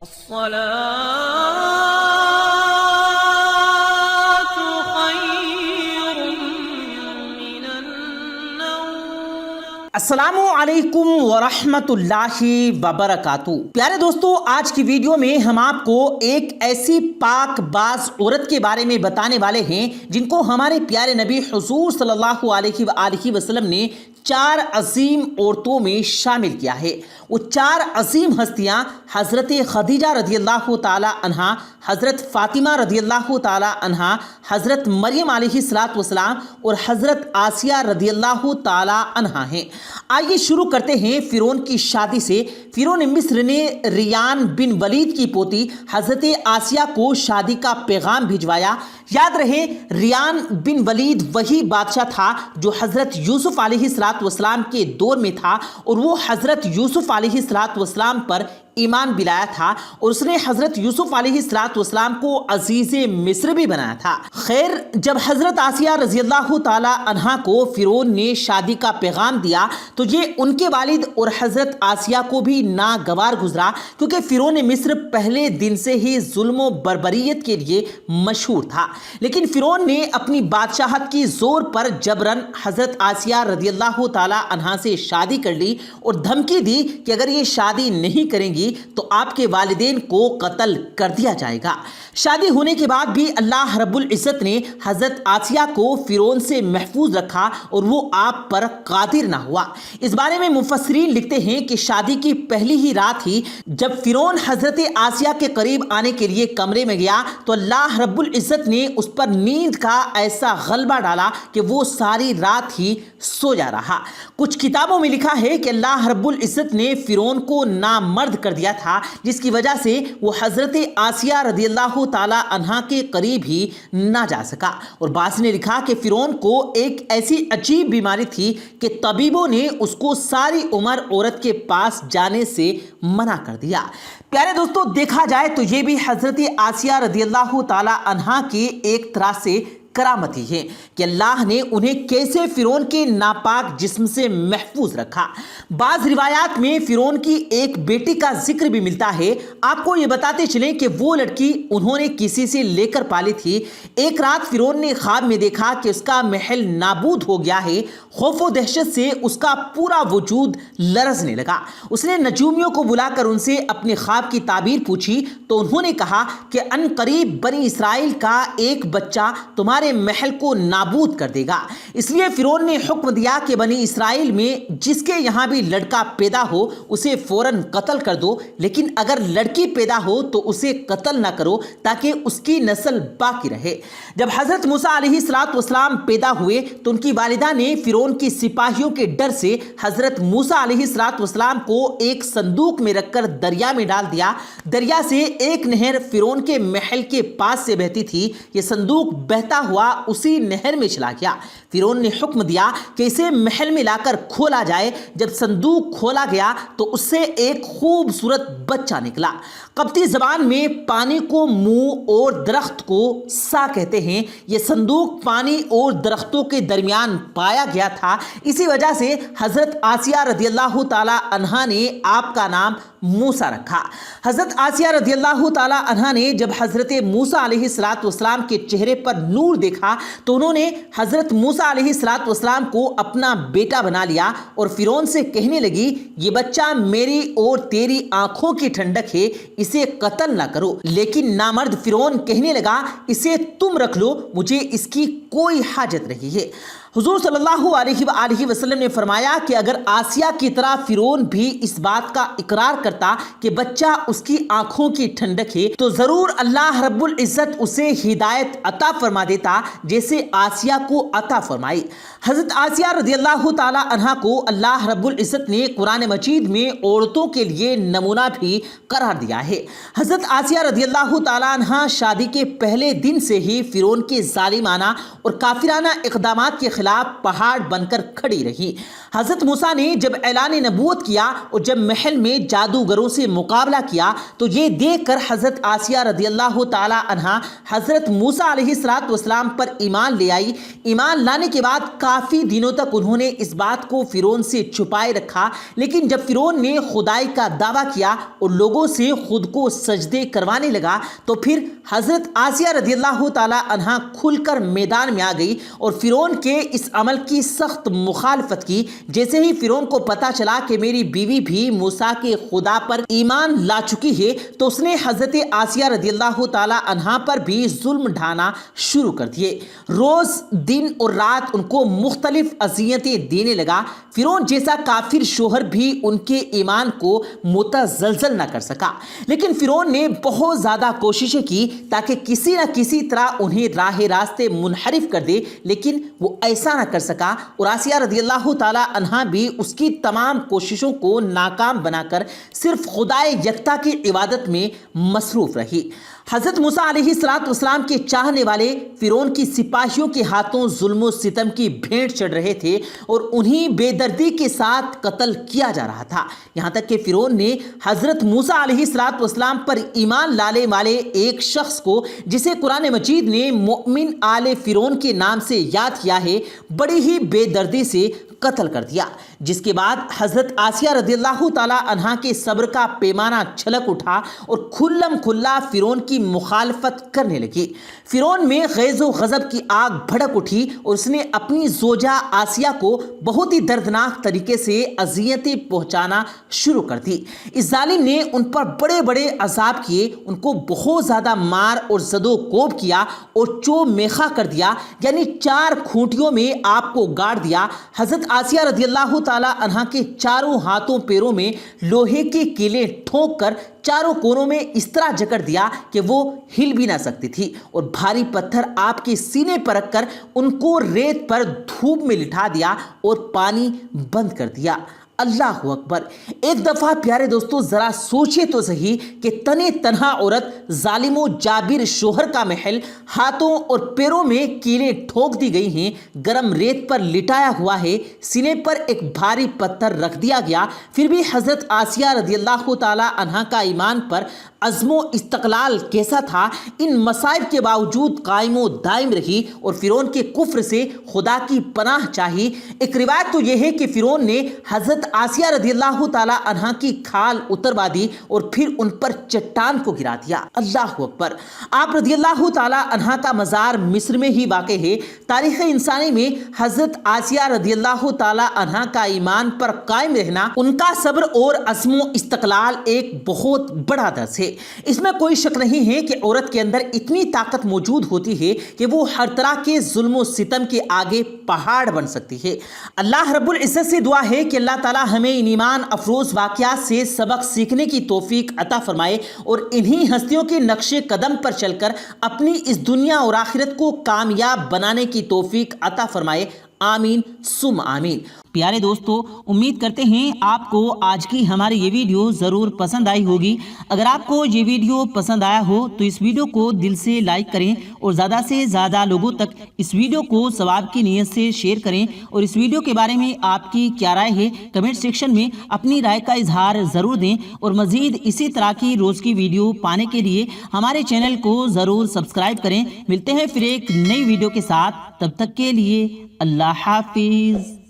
الصلاة خير من النوم۔ السلام علیکم ورحمۃ اللہ وبرکاتہ۔ پیارے دوستو، آج کی ویڈیو میں ہم آپ کو ایک ایسی پاک باز عورت کے بارے میں بتانے والے ہیں جن کو ہمارے پیارے نبی حضور صلی اللہ علیہ وآلہ وسلم نے 4 عظیم عورتوں میں شامل کیا ہے۔ وہ 4 عظیم ہستیاں حضرت خدیجہ رضی اللہ تعالی عنہا، حضرت فاطمہ رضی اللہ تعالی عنہا، حضرت مریم علیہ السلام اور حضرت آسیہ رضی اللہ تعالی عنہا ہیں۔ آئیے شروع کرتے ہیں فرعون کی شادی سے۔ فرعون مصر نے ریان بن ولید کی پوتی حضرت آسیہ کو شادی کا پیغام بھجوایا۔ یاد رہے، ریان بن ولید وہی بادشاہ تھا جو حضرت یوسف علیہ السلام کے دور میں تھا، اور وہ حضرت یوسف علیہ السلام پر ایمان بھی لایا تھا، اور اس نے حضرت یوسف علیہ السلام کو عزیز مصر بھی بنایا تھا۔ خیر، جب حضرت آسیہ رضی اللہ تعالی عنہا کو فرعون نے شادی کا پیغام دیا تو یہ ان کے والد اور حضرت آسیہ کو بھی ناگوار گزرا، کیونکہ فرعون مصر پہلے دن سے ہی ظلم و بربریت کے لیے مشہور تھا۔ لیکن فرعون نے اپنی بادشاہت کی زور پر جبراً حضرت آسیہ رضی اللہ تعالی عنہا سے شادی کر لی اور دھمکی دی کہ اگر یہ شادی نہیں کریں گی تو آپ کے والدین کو قتل کر دیا جائے گا۔ شادی ہونے کے بعد بھی اللہ رب العزت نے حضرت آسیہ کو فرعون سے محفوظ رکھا اور وہ آپ پر قادر نہ ہوا۔ اس بارے میں مفسرین لکھتے ہیں کہ شادی کی پہلی ہی رات ہی جب فرعون حضرت آسیہ کے قریب آنے کے لیے کمرے میں گیا تو اللہ رب العزت نے اس پر نیند کا ایسا غلبہ ڈالا کہ وہ ساری رات ہی سو جا رہا۔ کچھ کتابوں میں لکھا ہے کہ اللہ رب العزت نے فرعون کو نامرد کر دیا تھا، جس کی وجہ سے وہ حضرت آسیہ رضی اللہ تعالی عنہا کے قریب ہی نہ جا سکا۔ اور بعض نے لکھا کہ فرعون کو ایک ایسی عجیب بیماری تھی کہ طبیبوں نے اس کو ساری عمر عورت کے پاس جانے سے منع کر دیا۔ پیارے دوستو، دیکھا جائے تو یہ بھی حضرت آسیہ رضی اللہ تعالی عنہا کی ایک طرح سے کرامت ہی ہے کہ اللہ نے انہیں کیسے فرعون کے ناپاک جسم سے محفوظ رکھا۔ بعض روایات میں فرعون کی ایک بیٹی کا ذکر بھی ملتا ہے۔ آپ کو یہ بتاتے چلیں کہ وہ لڑکی انہوں نے کسی سے لے کر پالی تھی۔ ایک رات فرعون نے خواب میں دیکھا کہ اس کا محل نابود ہو گیا ہے۔ خوف و دہشت سے اس کا پورا وجود لرزنے لگا۔ اس نے نجومیوں کو بلا کر ان سے اپنے خواب کی تعبیر پوچھی تو انہوں نے کہا کہ ان قریب بنی اسرائیل کا ایک بچہ تمہارے محل کو نابود کر دے گا۔ اس لیے فرعون نے حکم دیا کہ بنی اسرائیل میں جس کے یہاں بھی لڑکا پیدا ہو اسے فوراً قتل کر دو، لیکن اگر لڑکی پیدا ہو تو اسے قتل نہ کرو تاکہ اس کی نسل باقی رہے۔ جب حضرت موسیٰ علیہ السلام پیدا ہوئے تو ان کی والدہ نے فرعون کی سپاہیوں کے ڈر سے حضرت موسیٰ علیہ السلام کو ایک صندوق میں رکھ کر دریا میں ڈال دیا۔ دریا سے ایک نہر فرعون کے محل کے پاس سے بہتی تھی۔ یہ صندوق بہتا ہوا اسی نہر میں چلا گیا۔ فرعون نے حکم دیا کہ اسے محل میں لا کر کھولا جائے۔ جب صندوق کھولا گیا تو اس سے ایک خوبصورت بچہ نکلا۔ قبطی زبان میں پانی کو منہ اور درخت کو سا کہتے ہیں۔ یہ صندوق پانی اور درختوں کے درمیان پایا گیا تھا، اسی وجہ سے حضرت آسیہ رضی اللہ تعالی عنہا نے آپ کا نام موسیٰ رکھا۔ حضرت آسیہ رضی اللہ تعالی عنہا نے جب حضرت موسیٰ علیہ السلام کے چہرے پر نور دیکھا تو انہوں نے حضرت موسیٰ علیہ السلام کو اپنا بیٹا بنا لیا اور فرعون سے کہنے لگی، یہ بچہ میری اور تیری آنکھوں کی ٹھنڈک ہے، اسے قتل نہ کرو۔ لیکن نامرد فرعون کہنے لگا، اسے تم رکھ لو، مجھے اس کی کوئی حاجت نہیں ہے۔ حضور صلی اللہ علیہ وآلہ وسلم نے فرمایا کہ اگر آسیہ کی طرح فرعون بھی اس بات کا اقرار کرتا کہ بچہ اس کی آنکھوں کی ٹھنڈک ہے تو ضرور اللہ رب العزت اسے ہدایت عطا فرما دیتا جیسے آسیہ کو عطا فرمائی۔ حضرت آسیہ رضی اللہ تعالی عنہا کو اللہ رب العزت نے قرآن مجید میں عورتوں کے لیے نمونہ بھی قرار دیا ہے۔ حضرت آسیہ رضی اللہ تعالی عنہا شادی کے پہلے دن سے ہی فرعون کے ظالمانہ اور کافرانہ اقدامات کے خلاف پہاڑ بن کر کھڑی رہی۔ حضرت موسیٰ نے جب اعلان نبوت کیا اور جب محل میں جادوگروں سے مقابلہ کیا تو یہ دیکھ کر حضرت آسیہ رضی اللہ تعالی عنہا حضرت موسیٰ علیہ السلام پر ایمان لے آئی۔ ایمان لانے کے بعد کافی دنوں تک انہوں نے اس بات کو فرعون سے چھپائے رکھا، لیکن جب فرعون نے خدائی کا دعویٰ کیا اور لوگوں سے خود کو سجدے کروانے لگا تو پھر حضرت آسیہ رضی اللہ تعالی عنہا کھل کر میدان میں آ گئی اور فرعون کے اس عمل کی سخت مخالفت کی۔ جیسے ہی فرعون کو پتا چلا کہ میری بیوی بھی موسیٰ کے خدا پر ایمان لا چکی ہے تو اس نے حضرت آسیہ رضی اللہ تعالی عنہا پر بھی ظلم ڈھانا شروع کر دیے۔ روز دن اور رات ان کو مختلف اذیتیں دینے لگا۔ فرعون جیسا کافر شوہر بھی ان کے ایمان کو متزلزل نہ کر سکا، لیکن فرعون نے بہت زیادہ کوششیں کی تاکہ کسی نہ کسی طرح انہیں راہ راستے منحرف کر دے، لیکن وہ ایسا نہ کر سکا اور آسیہ رضی اللہ تعالی عنہا بھی اس کی تمام کوششوں کو ناکام بنا کر صرف خدائے یکتا کی عبادت میں مصروف رہی۔ حضرت موسیٰ علیہ السلام کے چاہنے والے فرعون کی سپاہیوں کے ہاتھوں ظلم و ستم کی بھیٹ چڑھ رہے تھے اور انہیں بے دردی کے ساتھ قتل کیا جا رہا تھا، یہاں تک کہ فرعون نے حضرت موسیٰ علیہ السلام پر ایمان لانے والے ایک شخص کو، جسے قرآن مجید نے مؤمن آل فرعون کے نام سے یاد کیا ہے، بڑی ہی بے دردی سے قتل کر دیا، جس کے بعد حضرت آسیہ رضی اللہ تعالی عنہا کے صبر کا پیمانہ چھلک اٹھا اور کھلم کھلا فرعون کی مخالفت کرنے لگی۔ فرعون میں غیظ و غضب کی آگ بھڑک اٹھی اور اس نے اپنی زوجہ آسیہ کو بہت ہی دردناک طریقے سے اذیتیں پہنچانا شروع کر دی۔ اس ظالم نے ان پر بڑے بڑے عذاب کیے، ان کو بہت زیادہ مار اور زد و کوب کیا اور چو میخا کر دیا، یعنی 4 کھوٹیوں میں آپ کو گاڑ دیا۔ حضرت آسیہ رضی اللہ تعالی عنہا کے چاروں ہاتھوں پیروں میں لوہے کے کیلیں ٹھونک کر چاروں کونوں میں اس طرح جکڑ دیا کہ وہ ہل بھی نہ سکتی تھی، اور بھاری پتھر آپ کے سینے پر رکھ کر ان کو ریت پر دھوپ میں لٹا دیا اور پانی بند کر دیا۔ اللہ اکبر۔ ایک دفعہ پیارے دوستو ذرا سوچے تو صحیح کہ تنے تنہا عورت، ظالم و جابر شوہر کا محل، ہاتھوں اور پیروں میں کیلیں ٹھوک دی گئی ہیں، گرم ریت پر لٹایا ہوا ہے، سینے پر ایک بھاری پتھر رکھ دیا گیا، پھر بھی حضرت آسیہ رضی اللہ تعالی عنہا کا ایمان پر عزم و استقلال کیسا تھا، ان مصائب کے باوجود قائم و دائم رہی اور فرعون کے کفر سے خدا کی پناہ چاہی۔ ایک روایت تو یہ ہے کہ فرعون نے حضرت آسیہ رضی اللہ تعالی عنہا کی کھال اتروا دی اور پھر ان پر چٹان کو گرا دیا۔ اللہ اکبر۔ آپ رضی اللہ تعالی عنہا کا مزار مصر میں ہی واقع ہے۔ تاریخ انسانی میں حضرت آسیہ رضی اللہ تعالی عنہا کا ایمان پر قائم رہنا، ان کا صبر اور عزم و استقلال ایک بہت بڑا درس ہے۔ اس میں کوئی شک نہیں ہے کہ عورت کے اندر اتنی طاقت موجود ہوتی ہے کہ وہ ہر طرح کے ظلم و ستم کے آگے پہاڑ بن سکتی ہے۔ اللہ رب العزت سے دعا ہے کہ اللہ تعالی ہمیں ان ایمان افروز واقعات سے سبق سیکھنے کی توفیق عطا فرمائے اور انہی ہستیوں کے نقش قدم پر چل کر اپنی اس دنیا اور آخرت کو کامیاب بنانے کی توفیق عطا فرمائے۔ آمین ثم آمین۔ پیارے دوستو، امید کرتے ہیں آپ کو آج کی ہماری یہ ویڈیو ضرور پسند آئی ہوگی۔ اگر آپ کو یہ ویڈیو پسند آیا ہو تو اس ویڈیو کو دل سے لائک کریں اور زیادہ سے زیادہ لوگوں تک اس ویڈیو کو ثواب کی نیت سے شیئر کریں، اور اس ویڈیو کے بارے میں آپ کی کیا رائے ہے کمنٹ سیکشن میں اپنی رائے کا اظہار ضرور دیں، اور مزید اسی طرح کی روز کی ویڈیو پانے کے لیے ہمارے چینل کو ضرور سبسکرائب کریں۔ ملتے ہیں پھر ایک نئی ویڈیو کے ساتھ، تب تک کے لیے اللہ حافظ۔